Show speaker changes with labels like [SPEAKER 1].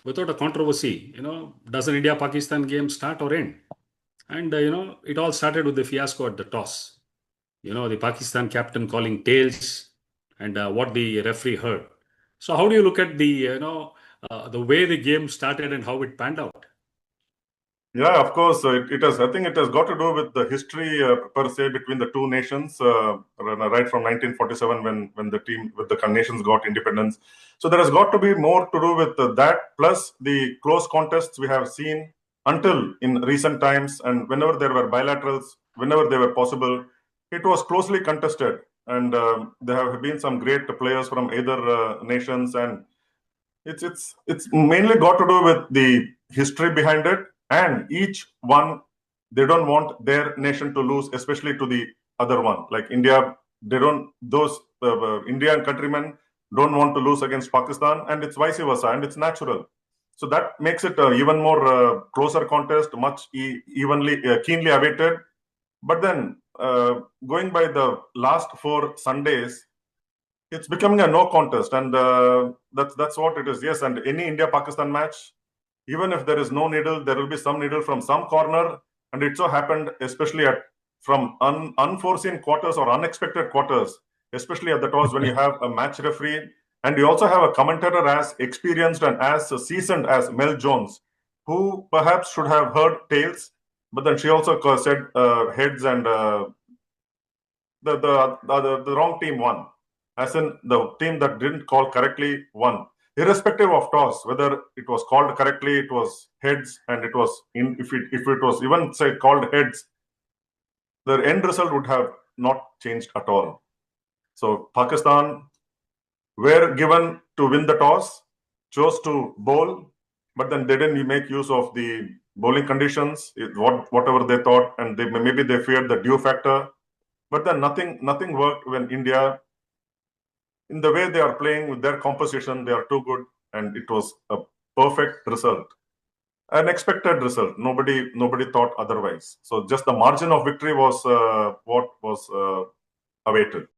[SPEAKER 1] without a controversy. Does an India-Pakistan game start or end? And it all started with the fiasco at the toss. The Pakistan captain calling tails, and what the referee heard. So how do you look at the way the game started and how it panned out?
[SPEAKER 2] Yeah, of course. It has. I think it has got to do with the history per se between the two nations, right from 1947 when the nations got independence. So there has got to be more to do with that, plus the close contests we have seen until in recent times, and whenever there were bilaterals, whenever they were possible, it was closely contested, and there have been some great players from either nations, and it's mainly got to do with the history behind it, and each one, they don't want their nation to lose, especially to the other one. Like India, they don't those Indian countrymen don't want to lose against Pakistan, and it's vice versa, and it's natural. So that makes it even more closer contest, much evenly keenly awaited. But then going by the last four Sundays, it's becoming a no contest, and that's what it is. Yes, and any India-Pakistan match, even if there is no needle, there will be some needle from some corner, and it so happened, especially from unforeseen quarters or unexpected quarters, especially at the toss when you have a match referee, and you also have a commentator as experienced and as seasoned as Mel Jones, who perhaps should have heard tails, but then she also said heads, and the wrong team won, as in the team that didn't call correctly won. Irrespective of toss, whether it was called correctly, it was heads, and it was if it was even say called heads, the end result would have not changed at all. So Pakistan were given to win the toss, chose to bowl, but then they didn't make use of the bowling conditions, whatever they thought, and maybe they feared the dew factor. But then nothing worked when India, in the way they are playing with their composition, they are too good, and it was a perfect result, an expected result. Nobody thought otherwise. So just the margin of victory was what was awaited.